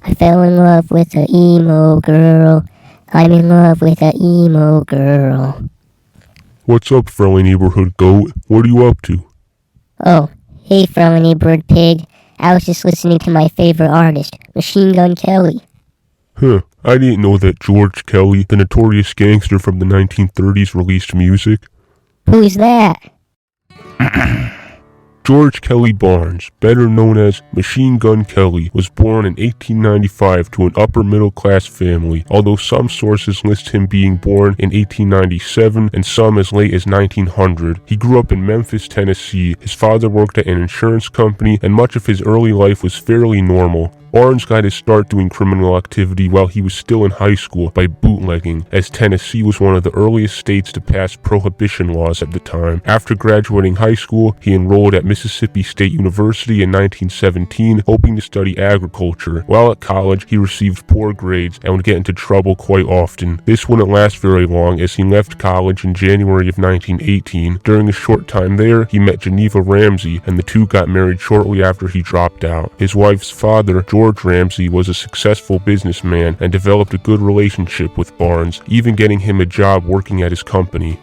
I fell in love with an emo girl. I'm in love with an emo girl. What's up, friendly neighborhood goat? What are you up to? Oh, hey Freindlyneighborhoodpig. I was just listening to my favorite artist, Machine Gun Kelly. I didn't know that George Kelly, the notorious gangster from the 1930s, released music. Who's that? George Kelly Barnes, better known as Machine Gun Kelly, was born in 1895 to an upper-middle-class family, although some sources list him being born in 1897 and some as late as 1900. He grew up in Memphis, Tennessee. His father worked at an insurance company, and much of his early life was fairly normal. Barnes got his start doing criminal activity while he was still in high school by bootlegging, as Tennessee was one of the earliest states to pass prohibition laws at the time. After graduating high school, he enrolled at Mississippi State University in 1917, hoping to study agriculture. While at college, he received poor grades and would get into trouble quite often. This wouldn't last very long, as he left college in January of 1918. During a short time there, he met Geneva Ramsey, and the two got married shortly after he dropped out. His wife's father, George Ramsey, was a successful businessman and developed a good relationship with Barnes, even getting him a job working at his company.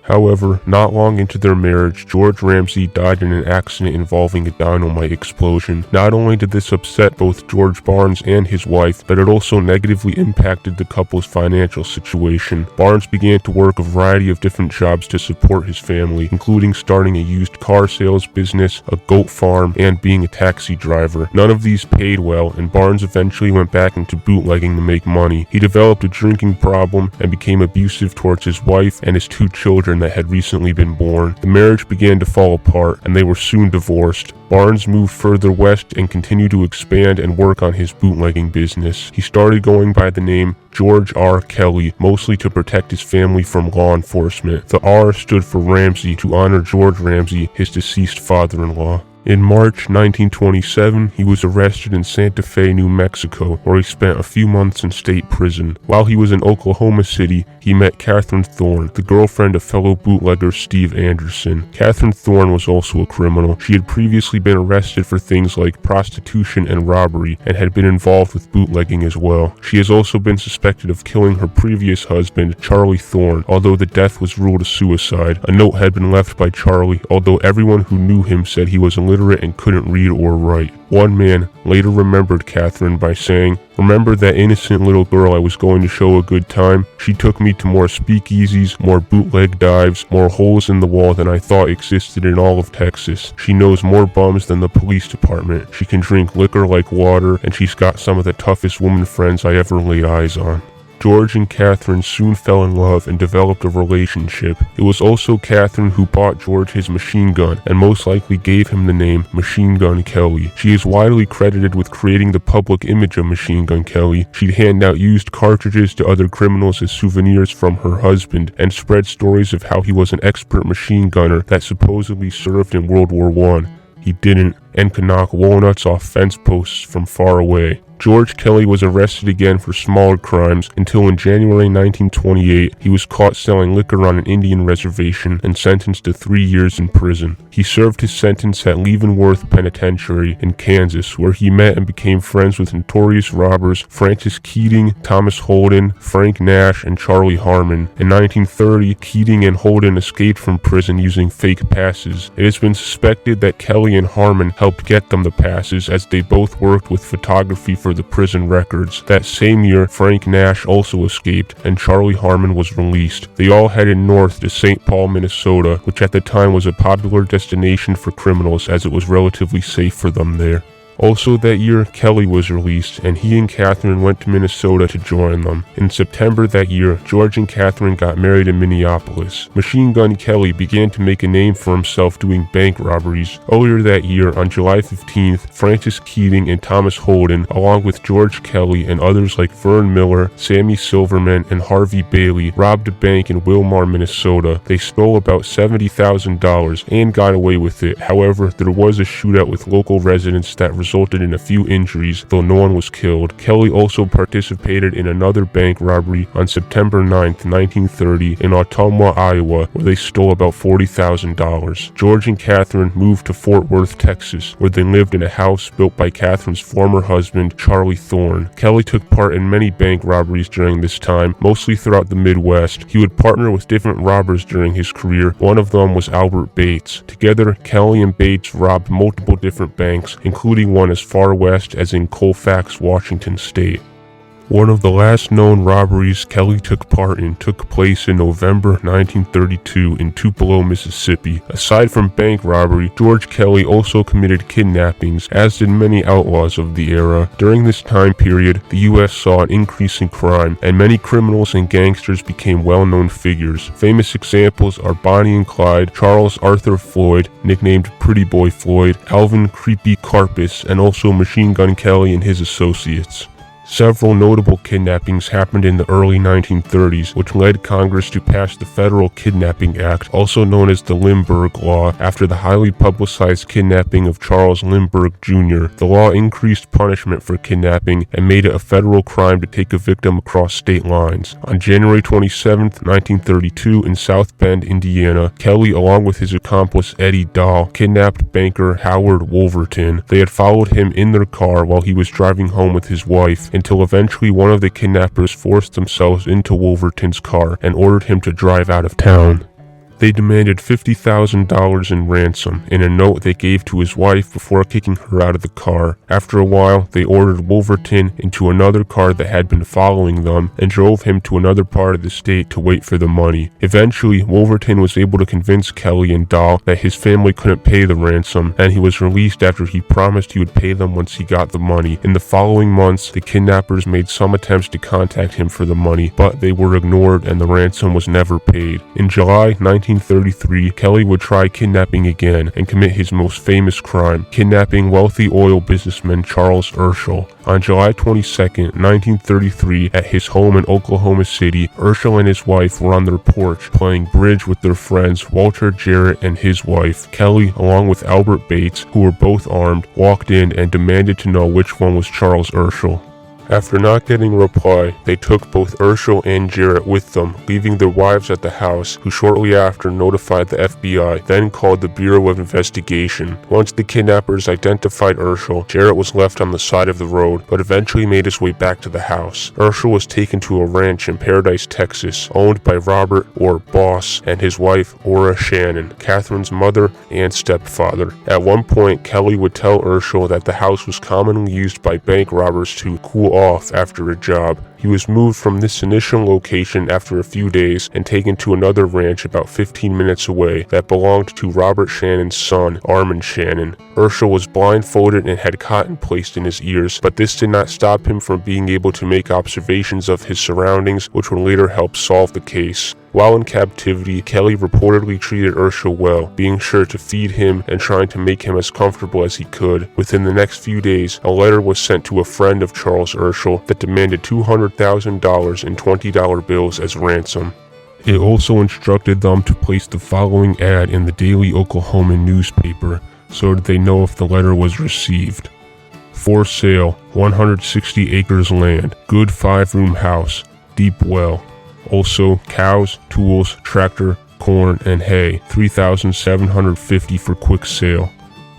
However, not long into their marriage, George Ramsey died in an accident involving a dynamite explosion. Not only did this upset both George Barnes and his wife, but it also negatively impacted the couple's financial situation. Barnes began to work a variety of different jobs to support his family, including starting a used car sales business, a goat farm, and being a taxi driver. None of these paid well, and Barnes eventually went back into bootlegging to make money. He developed a drinking problem and became abusive towards his wife and his two children that had recently been born. The marriage began to fall apart, and they were soon divorced. Barnes moved further west and continued to expand and work on his bootlegging business. He started going by the name George R. Kelly, mostly to protect his family from law enforcement. The R stood for Ramsey, to honor George Ramsey, his deceased father-in-law. In March 1927, he was arrested in Santa Fe, New Mexico, where he spent a few months in state prison. While he was in Oklahoma City, he met Catherine Thorne, the girlfriend of fellow bootlegger Steve Anderson. Catherine Thorne was also a criminal. She had previously been arrested for things like prostitution and robbery, and had been involved with bootlegging as well. She has also been suspected of killing her previous husband, Charlie Thorne, although the death was ruled a suicide. A note had been left by Charlie, although everyone who knew him said he was illiterate and couldn't read or write. One man later remembered Catherine by saying, "Remember that innocent little girl I was going to show a good time? She took me to more speakeasies, more bootleg dives, more holes in the wall than I thought existed in all of Texas. She knows more bums than the police department. She can drink liquor like water, and she's got some of the toughest woman friends I ever laid eyes on." George and Catherine soon fell in love and developed a relationship. It was also Catherine who bought George his machine gun and most likely gave him the name Machine Gun Kelly. She is widely credited with creating the public image of Machine Gun Kelly. She'd hand out used cartridges to other criminals as souvenirs from her husband and spread stories of how he was an expert machine gunner that supposedly served in World War I. He didn't, and could knock walnuts off fence posts from far away. George Kelly was arrested again for smaller crimes until in January 1928 he was caught selling liquor on an Indian reservation and sentenced to 3 years in prison. He served his sentence at Leavenworth Penitentiary in Kansas, where he met and became friends with notorious robbers Francis Keating, Thomas Holden, Frank Nash, and Charlie Harmon. In 1930, Keating and Holden escaped from prison using fake passes. It has been suspected that Kelly and Harmon helped get them the passes, as they both worked with photography for the prison records. That same year, Frank Nash also escaped, and Charlie Harmon was released. They all headed north to St. Paul, Minnesota, which at the time was a popular destination for criminals as it was relatively safe for them there. Also that year, Kelly was released, and he and Catherine went to Minnesota to join them. In September that year, George and Catherine got married in Minneapolis. Machine Gun Kelly began to make a name for himself doing bank robberies. Earlier that year, on July 15th, Francis Keating and Thomas Holden, along with George Kelly and others like Vern Miller, Sammy Silverman, and Harvey Bailey, robbed a bank in Wilmar, Minnesota. They stole about $70,000 and got away with it. However, there was a shootout with local residents that resulted resulted in a few injuries, though no one was killed. Kelly also participated in another bank robbery on September 9, 1930 in Ottumwa, Iowa, where they stole about $40,000. George and Catherine moved to Fort Worth, Texas, where they lived in a house built by Catherine's former husband, Charlie Thorne. Kelly took part in many bank robberies during this time, mostly throughout the Midwest. He would partner with different robbers during his career. One of them was Albert Bates. Together, Kelly and Bates robbed multiple different banks, including one as far west as in Colfax, Washington State. One of the last known robberies Kelly took part in took place in November 1932 in Tupelo, Mississippi. Aside from bank robbery, George Kelly also committed kidnappings, as did many outlaws of the era. During this time period, the U.S. saw an increase in crime, and many criminals and gangsters became well-known figures. Famous examples are Bonnie and Clyde, Charles Arthur Floyd, nicknamed Pretty Boy Floyd, Alvin Creepy Karpis, and also Machine Gun Kelly and his associates. Several notable kidnappings happened in the early 1930s, which led Congress to pass the Federal Kidnapping Act, also known as the Lindbergh Law, after the highly publicized kidnapping of Charles Lindbergh Jr. The law increased punishment for kidnapping and made it a federal crime to take a victim across state lines. On January 27, 1932, in South Bend, Indiana, Kelly, along with his accomplice Eddie Dahl, kidnapped banker Howard Wolverton. They had followed him in their car while he was driving home with his wife, until eventually one of the kidnappers forced themselves into Wolverton's car and ordered him to drive out of town. They demanded $50,000 in ransom in a note they gave to his wife before kicking her out of the car. After a while, they ordered Wolverton into another car that had been following them and drove him to another part of the state to wait for the money. Eventually, Wolverton was able to convince Kelly and Dahl that his family couldn't pay the ransom, and he was released after he promised he would pay them once he got the money. In the following months, the kidnappers made some attempts to contact him for the money, but they were ignored and the ransom was never paid. In July 1933, Kelly would try kidnapping again and commit his most famous crime, kidnapping wealthy oil businessman Charles Urschel. On July 22, 1933, at his home in Oklahoma City, Urschel and his wife were on their porch playing bridge with their friends Walter Jarrett and his wife. Kelly, along with Albert Bates, who were both armed, walked in and demanded to know which one was Charles Urschel. After not getting a reply, they took both Urschel and Jarrett with them, leaving their wives at the house, who shortly after notified the FBI, then called the Bureau of Investigation. Once the kidnappers identified Urschel, Jarrett was left on the side of the road, but eventually made his way back to the house. Urschel was taken to a ranch in Paradise, Texas, owned by Robert, or Boss, and his wife, Ora Shannon, Catherine's mother and stepfather. At one point, Kelly would tell Urschel that the house was commonly used by bank robbers to cool off after a job. He was moved from this initial location after a few days and taken to another ranch about 15 minutes away that belonged to Robert Shannon's son, Armand Shannon. Urschel was blindfolded and had cotton placed in his ears, but this did not stop him from being able to make observations of his surroundings, which would later help solve the case. While in captivity, Kelly reportedly treated Urschel well, being sure to feed him and trying to make him as comfortable as he could. Within the next few days, a letter was sent to a friend of Charles Urschel that demanded $200,000 in $20 bills as ransom. It also instructed them to place the following ad in the Daily Oklahoman newspaper so that they know if the letter was received. For sale, 160 acres land, good 5-room house, deep well. Also, cows, tools, tractor, corn, and hay, $3,750 for quick sale.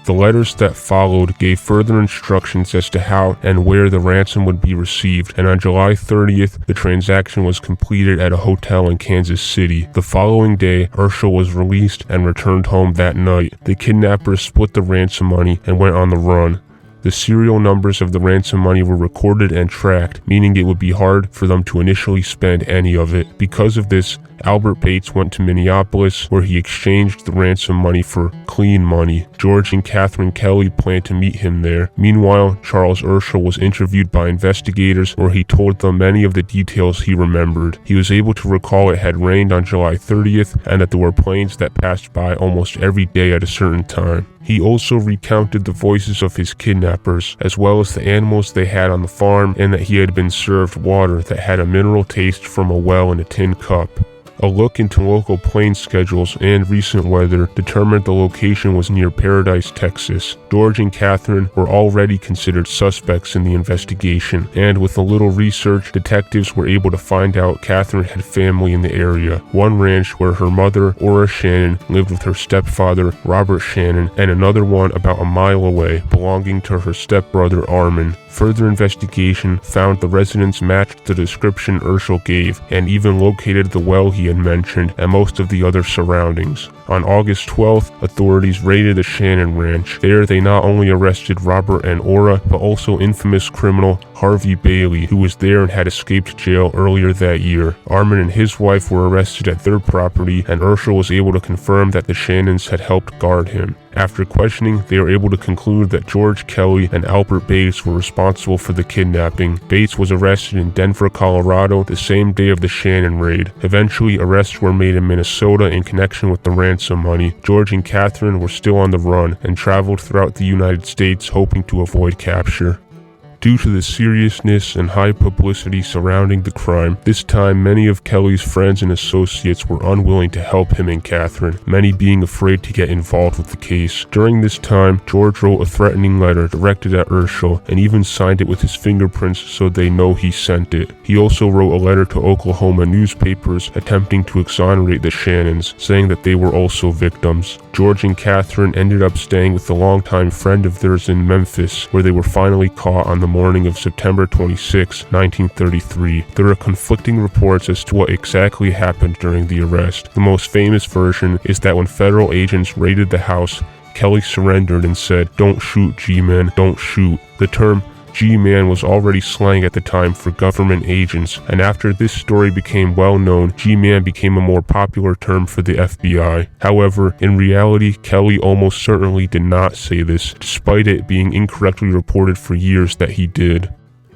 The letters that followed gave further instructions as to how and where the ransom would be received, and on July 30th, the transaction was completed at a hotel in Kansas City. The following day, Urschel was released and returned home that night. The kidnappers split the ransom money and went on the run. The serial numbers of the ransom money were recorded and tracked, meaning it would be hard for them to initially spend any of it. Because of this, Albert Bates went to Minneapolis, where he exchanged the ransom money for clean money. George and Catherine Kelly planned to meet him there. Meanwhile, Charles Urschel was interviewed by investigators, where he told them many of the details he remembered. He was able to recall it had rained on July 30th and that there were planes that passed by almost every day at a certain time. He also recounted the voices of his kidnappers, as well as the animals they had on the farm, and that he had been served water that had a mineral taste from a well in a tin cup. A look into local plane schedules and recent weather determined the location was near Paradise, Texas. George and Catherine were already considered suspects in the investigation, and with a little research, detectives were able to find out Catherine had family in the area. One ranch where her mother, Ora Shannon, lived with her stepfather, Robert Shannon, and another one about a mile away, belonging to her stepbrother, Armin. Further investigation found the residence matched the description Urschel gave, and even located the well he had mentioned and most of the other surroundings. On August 12th, authorities raided the Shannon Ranch. There, they not only arrested Robert and Ora, but also infamous criminal Harvey Bailey, who was there and had escaped jail earlier that year. Armin and his wife were arrested at their property, and Urschel was able to confirm that the Shannons had helped guard him. After questioning, they were able to conclude that George Kelly and Albert Bates were responsible for the kidnapping. Bates was arrested in Denver, Colorado, the same day of the Shannon raid. Eventually, arrests were made in Minnesota in connection with the ransom money. George and Catherine were still on the run and traveled throughout the United States hoping to avoid capture. Due to the seriousness and high publicity surrounding the crime, this time many of Kelly's friends and associates were unwilling to help him and Catherine, many being afraid to get involved with the case. During this time, George wrote a threatening letter directed at Urschel and even signed it with his fingerprints so they know he sent it. He also wrote a letter to Oklahoma newspapers attempting to exonerate the Shannons, saying that they were also victims. George and Catherine ended up staying with a longtime friend of theirs in Memphis, where they were finally caught on the morning of September 26, 1933. There are conflicting reports as to what exactly happened during the arrest. The most famous version is that when federal agents raided the house, Kelly surrendered and said, "Don't shoot, G-Man, don't shoot." The term G-Man was already slang at the time for government agents, and after this story became well known, G-Man became a more popular term for the FBI. However, in reality, Kelly almost certainly did not say this, despite it being incorrectly reported for years that he did.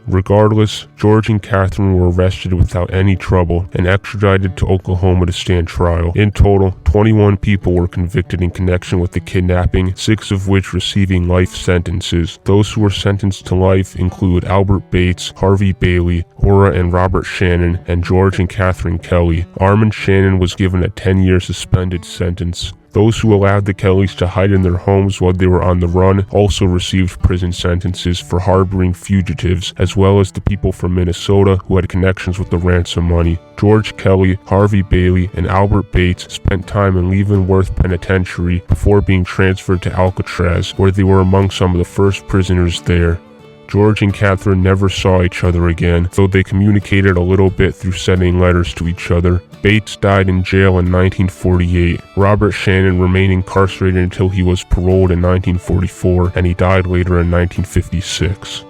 Regardless, George and Catherine were arrested without any trouble and extradited to Oklahoma to stand trial. In total, 21 people were convicted in connection with the kidnapping, 6 of which receiving life sentences. Those who were sentenced to life include Albert Bates, Harvey Bailey, Ora and Robert Shannon, and George and Catherine Kelly. Armin Shannon was given a 10-year suspended sentence. Those who allowed the Kellys to hide in their homes while they were on the run also received prison sentences for harboring fugitives, as well as the people from Minnesota who had connections with the ransom money. George Kelly, Harvey Bailey, and Albert Bates spent time in Leavenworth Penitentiary before being transferred to Alcatraz, where they were among some of the first prisoners there. George and Catherine never saw each other again, though they communicated a little bit through sending letters to each other. Bates died in jail in 1948. Robert Shannon remained incarcerated until he was paroled in 1944, and he died later in 1956.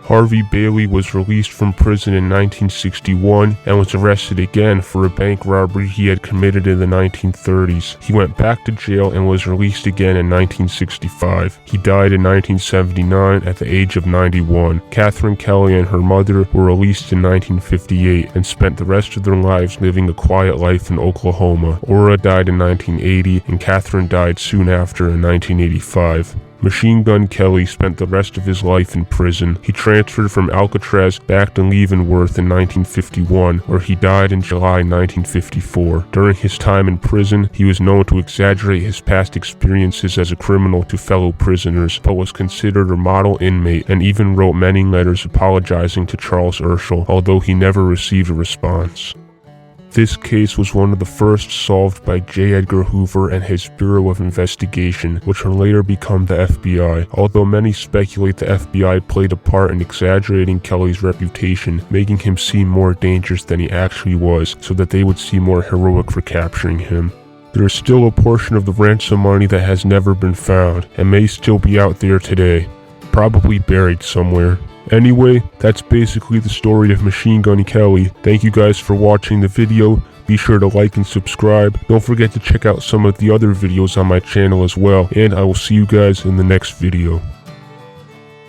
Harvey Bailey was released from prison in 1961 and was arrested again for a bank robbery he had committed in the 1930s. He went back to jail and was released again in 1965. He died in 1979 at the age of 91. Catherine Kelly and her mother were released in 1958 and spent the rest of their lives living a quiet life in Oklahoma. Ora died in 1980 and Catherine died soon after in 1985. Machine Gun Kelly spent the rest of his life in prison. He transferred from Alcatraz back to Leavenworth in 1951, where he died in July 1954. During his time in prison, he was known to exaggerate his past experiences as a criminal to fellow prisoners, but was considered a model inmate and even wrote many letters apologizing to Charles Urschel, although he never received a response. This case was one of the first solved by J. Edgar Hoover and his Bureau of Investigation, which would later become the FBI, although many speculate the FBI played a part in exaggerating Kelly's reputation, making him seem more dangerous than he actually was, so that they would seem more heroic for capturing him. There is still a portion of the ransom money that has never been found, and may still be out there today, probably buried somewhere. Anyway, that's basically the story of Machine Gun Kelly. Thank you guys for watching the video. Be sure to like and subscribe. Don't forget to check out some of the other videos on my channel as well, and I will see you guys in the next video.